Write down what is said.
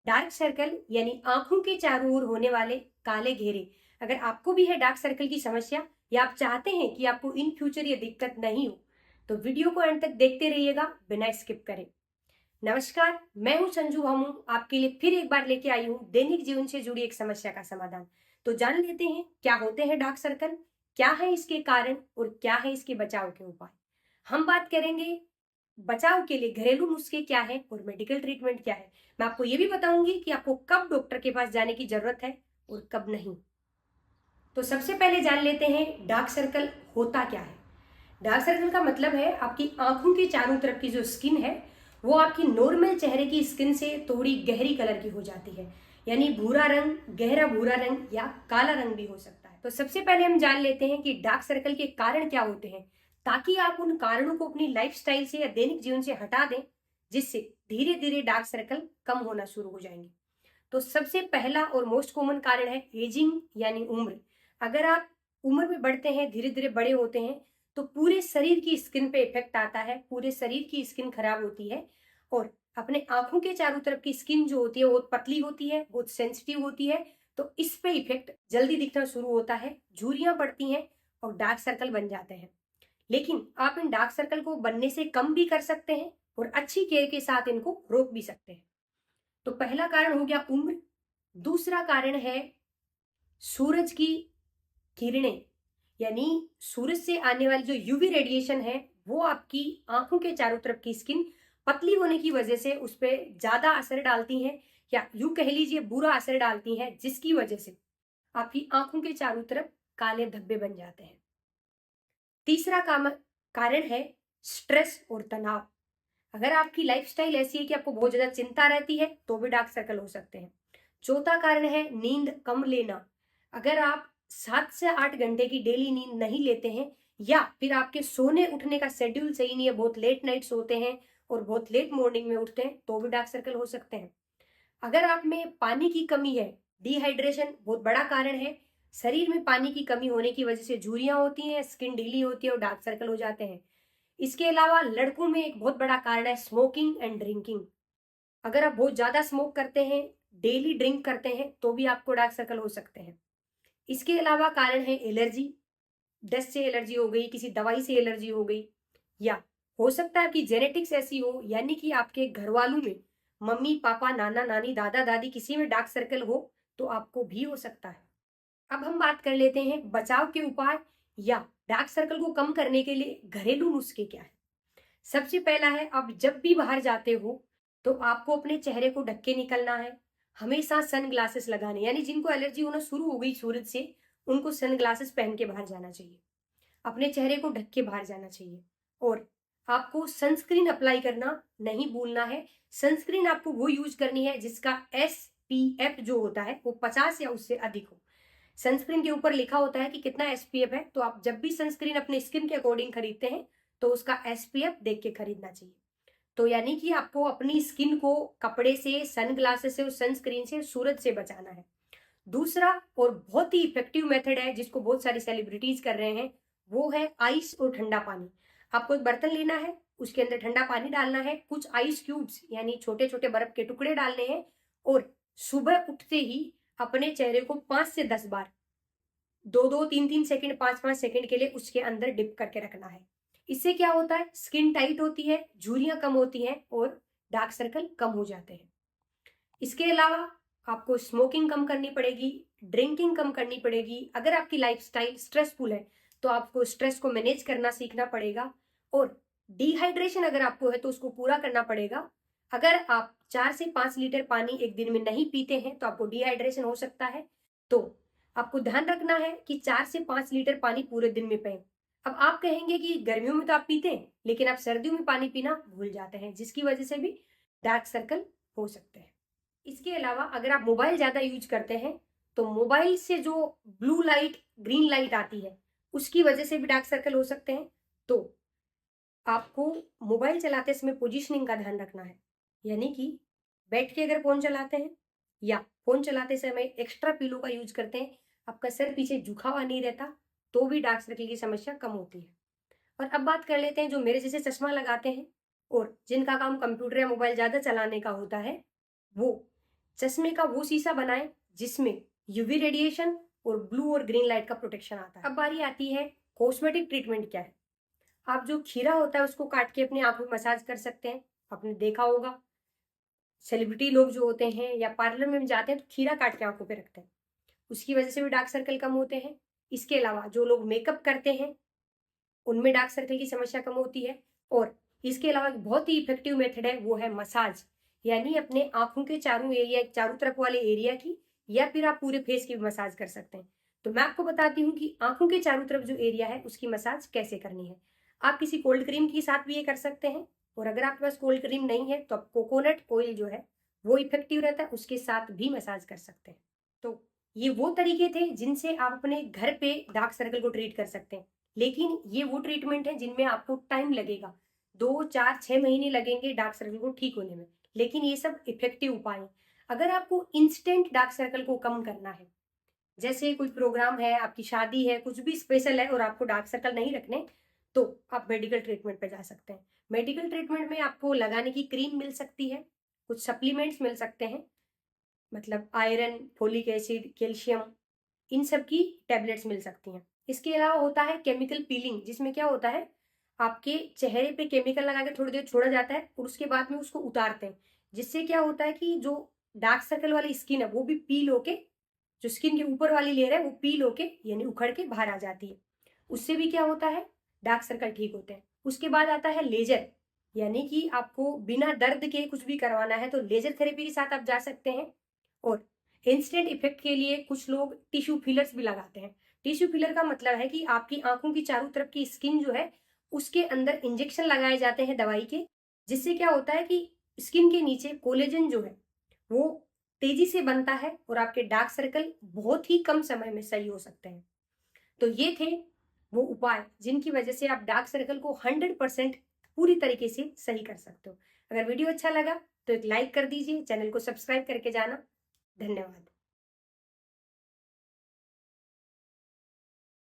Dark circle यानी आंखों के चारों ओर होने वाले काले घेरे। अगर आपको भी है डार्क सर्कल की समस्या या आप चाहते हैं कि आपको इन फ्यूचर ये दिक्कत नहीं हो, तो वीडियो को अंत तक देखते रहिएगा बिना स्किप करे। नमस्कार, मैं हूं संजू भामू, आपके लिए फिर एक बार लेके आई हूं दैनिक जीवन से जुड़ी एक समस्या का समाधान। तो जान लेते हैं क्या होते हैं डार्क सर्कल, क्या है इसके कारण और क्या है इसके बचाव के उपाय। हम बात करेंगे बचाव के लिए घरेलू नुस्खे क्या है और मेडिकल ट्रीटमेंट क्या है। मैं आपको ये भी बताऊंगी कि आपको कब डॉक्टर के पास जाने की जरूरत है और कब नहीं। तो सबसे पहले जान लेते हैं डार्क सर्कल होता क्या है। डार्क सर्कल का मतलब है आपकी आंखों के चारों तरफ की जो स्किन है वो आपकी नॉर्मल चेहरे की स्किन से थोड़ी गहरी कलर की हो जाती है, यानी भूरा रंग, गहरा भूरा रंग या काला रंग भी हो सकता है। तो सबसे पहले हम जान लेते हैं कि डार्क सर्कल के कारण क्या होते हैं, ताकि आप उन कारणों को अपनी लाइफस्टाइल से या दैनिक जीवन से हटा दें, जिससे धीरे धीरे डार्क सर्कल कम होना शुरू हो जाएंगे। तो सबसे पहला और मोस्ट कॉमन कारण है एजिंग यानी उम्र। अगर आप उम्र में बढ़ते हैं, धीरे धीरे बड़े होते हैं, तो पूरे शरीर की स्किन पे इफेक्ट आता है, पूरे शरीर की स्किन खराब होती है और अपने आंखों के चारों तरफ की स्किन जो होती है वो पतली होती है, बहुत सेंसिटिव होती है। तो इस पे इफेक्ट जल्दी दिखना शुरू होता है, झुर्रियां पड़ती हैं और डार्क सर्कल बन जाते हैं। लेकिन आप इन डार्क सर्कल को बनने से कम भी कर सकते हैं और अच्छी केयर के साथ इनको रोक भी सकते हैं। तो पहला कारण हो गया उम्र। दूसरा कारण है सूरज की किरणें, यानी सूरज से आने वाली जो यूवी रेडिएशन है वो आपकी आंखों के चारों तरफ की स्किन पतली होने की वजह से उस पर ज्यादा असर डालती हैं, या यूं कह लीजिए बुरा असर डालती हैं, जिसकी वजह से आपकी आंखों के चारों तरफ काले धब्बे बन जाते हैं। तीसरा कारण है स्ट्रेस और तनाव। अगर आपकी लाइफस्टाइल ऐसी है कि आपको बहुत ज्यादा चिंता रहती है तो भी डार्क सर्कल हो सकते हैं। चौथा कारण है नींद कम लेना। अगर आप 7 से 8 घंटे की डेली नींद नहीं लेते हैं, या फिर आपके सोने उठने का शेड्यूल सही नहीं है, बहुत लेट नाइट सोते हैं और बहुत लेट मॉर्निंग में उठते हैं, तो भी डार्क सर्कल हो सकते हैं। अगर आप में पानी की कमी है, डिहाइड्रेशन बहुत बड़ा कारण है। शरीर में पानी की कमी होने की वजह से झुर्रियां होती हैं, स्किन ढीली होती है और डार्क सर्कल हो जाते हैं। इसके अलावा लड़कों में एक बहुत बड़ा कारण है स्मोकिंग एंड ड्रिंकिंग। अगर आप बहुत ज्यादा स्मोक करते हैं, डेली ड्रिंक करते हैं, तो भी आपको डार्क सर्कल हो सकते हैं। इसके अलावा कारण है एलर्जी, डस्ट से एलर्जी हो गई, किसी दवाई से एलर्जी हो गई, या हो सकता है आपकी जेनेटिक्स ऐसी हो, यानी कि आपके घर वालों में मम्मी पापा नाना नानी दादा दादी किसी में डार्क सर्कल हो, तो आपको भी हो सकता है। अब हम बात कर लेते हैं बचाव के उपाय या डार्क सर्कल को कम करने के लिए घरेलू नुस्खे क्या है। सबसे पहला है, आप जब भी बाहर जाते हो तो आपको अपने चेहरे को ढक के निकलना है। हमेशा सन ग्लासेस लगाने, यानी जिनको एलर्जी होना शुरू हो गई सूरज से, उनको सन ग्लासेस पहन के बाहर जाना चाहिए। अपने चेहरे को ढक के बाहर जाना चाहिए और आपको सनस्क्रीन अप्लाई करना नहीं भूलना है। सनस्क्रीन आपको वो यूज करनी है जिसका SPF जो होता है वो 50 या उससे अधिक हो। सनस्क्रीन के ऊपर लिखा होता है कि कितना SPF है, तो आप जब भी सनस्क्रीन अपने स्किन के अकॉर्डिंग खरीदते हैं तो उसका SPF देख के खरीदना चाहिए। तो यानी कि आपको अपनी स्किन को कपड़े से, सनग्लासेस से और सनस्क्रीन से, सूरज से बचाना है। दूसरा और बहुत ही इफेक्टिव मेथड है जिसको बहुत सारी सेलिब्रिटीज कर रहे हैं, वो है आइस और ठंडा पानी। आपको एक बर्तन लेना है, उसके अंदर ठंडा पानी डालना है, कुछ आइस क्यूब्स यानी छोटे छोटे बर्फ के टुकड़े डालने हैं और सुबह उठते ही अपने चेहरे को 5 से 10 बार, 2-2, 3-3 सेकंड, 5-5 सेकंड के लिए उसके अंदर डिप करके रखना है। इससे क्या होता है, स्किन टाइट होती है, झुर्रियां कम होती हैं और डार्क सर्कल कम हो जाते हैं। इसके अलावा आपको स्मोकिंग कम करनी पड़ेगी, ड्रिंकिंग कम करनी पड़ेगी। अगर आपकी लाइफस्टाइल स्ट्रेसफुल है तो आपको स्ट्रेस को मैनेज करना सीखना पड़ेगा और डिहाइड्रेशन अगर आपको है तो उसको पूरा करना पड़ेगा। अगर आप 4 से 5 लीटर पानी एक दिन में नहीं पीते हैं तो आपको डिहाइड्रेशन हो सकता है। तो आपको ध्यान रखना है कि 4 से 5 लीटर पानी पूरे दिन में पिए। अब आप कहेंगे कि गर्मियों में तो आप पीते हैं, लेकिन आप सर्दियों में पानी पीना भूल जाते हैं, जिसकी वजह से भी डार्क सर्कल हो सकते हैं। इसके अलावा अगर आप मोबाइल ज्यादा यूज करते हैं तो मोबाइल से जो ब्लू लाइट, ग्रीन लाइट आती है, उसकी वजह से भी डार्क सर्कल हो सकते हैं। तो आपको मोबाइल चलाते समय पोजीशनिंग का ध्यान रखना है, यानी कि बैठ के अगर फोन चलाते हैं या फोन चलाते समय एक्स्ट्रा पिलो का यूज करते हैं, आपका सर पीछे झुका हुआ नहीं रहता, तो भी डार्क सर्कल की समस्या कम होती है। और अब बात कर लेते हैं जो मेरे जैसे चश्मा लगाते हैं और जिनका काम कंप्यूटर या मोबाइल ज्यादा चलाने का होता है, वो चश्मे का वो शीशा बनाएं जिसमें यूवी रेडिएशन और ब्लू और ग्रीन लाइट का प्रोटेक्शन आता है। अब बारी आती है कॉस्मेटिक ट्रीटमेंट क्या है। आप जो खीरा होता है उसको काट के अपनी आंखों में मसाज कर सकते हैं। आपने देखा होगा सेलिब्रिटी लोग जो होते हैं या पार्लर में जाते हैं तो खीरा काट के आंखों पे रखते हैं, उसकी वजह से भी डार्क सर्कल कम होते हैं। इसके अलावा जो लोग मेकअप करते हैं उनमें डार्क सर्कल की समस्या कम होती है। और इसके अलावा एक बहुत ही इफेक्टिव मेथड है, वो है मसाज, यानी अपने आंखों के चारों तरफ वाले एरिया की, या फिर आप पूरे फेस की भी मसाज कर सकते हैं। तो मैं आपको बताती हूँ कि आंखों के चारों तरफ जो एरिया है उसकी मसाज कैसे करनी है। आप किसी कोल्ड क्रीम के साथ भी ये कर सकते हैं, और अगर आपके पास कोल्ड क्रीम नहीं है तो आप कोकोनट ऑयल जो है वो इफेक्टिव रहता है, उसके साथ भी मसाज कर सकते हैं। तो ये वो तरीके थे जिनसे आप अपने घर पे डार्क सर्कल को ट्रीट कर सकते हैं। लेकिन ये वो ट्रीटमेंट है जिनमें आपको टाइम लगेगा, 2 4 6 महीने लगेंगे डार्क सर्कल को ठीक होने में, लेकिन ये सब इफेक्टिव उपाय हैं। अगर आपको इंस्टेंट डार्क सर्कल को कम करना है, जैसे कोई प्रोग्राम है, आपकी शादी है, कुछ भी स्पेशल है और आपको डार्क सर्कल नहीं रखने, तो आप मेडिकल ट्रीटमेंट पे जा सकते हैं। मेडिकल ट्रीटमेंट में आपको लगाने की क्रीम मिल सकती है, कुछ सप्लीमेंट्स मिल सकते हैं, मतलब आयरन, फोलिक एसिड, कैल्शियम, इन सब की टैबलेट्स मिल सकती हैं। इसके अलावा होता है केमिकल पीलिंग, जिसमें क्या होता है आपके चेहरे पे केमिकल लगा के थोड़ी देर छोड़ा जाता है और उसके बाद में उसको उतारते हैं, जिससे क्या होता है कि जो डार्क सर्कल वाली स्किन है वो भी पील होके, जो स्किन के ऊपर वाली लेयर है वो पील होके यानी उखड़ के बाहर आ जाती है। उससे भी क्या होता है, डार्क सर्कल ठीक होते हैं। उसके बाद आता है लेजर, यानी कि आपको बिना दर्द के कुछ भी करवाना है तो लेजर थेरेपी के साथ आप जा सकते हैं। और इंस्टेंट इफेक्ट के लिए कुछ लोग टिश्यू फिलर्स भी लगाते हैं। टिश्यू फिलर का मतलब है कि आपकी आंखों की चारों तरफ की स्किन जो है उसके अंदर इंजेक्शन लगाए जाते हैं दवाई के, जिससे क्या होता है कि स्किन के नीचे कोलेजन जो है वो तेजी से बनता है और आपके डार्क सर्कल बहुत ही कम समय में सही हो सकते हैं। तो ये थे वो उपाय जिनकी वजह से आप डार्क सर्कल को 100% पूरी तरीके से सही कर सकते हो। अगर वीडियो अच्छा लगा तो एक लाइक कर दीजिए, चैनल को सब्सक्राइब करके जाना। धन्यवाद।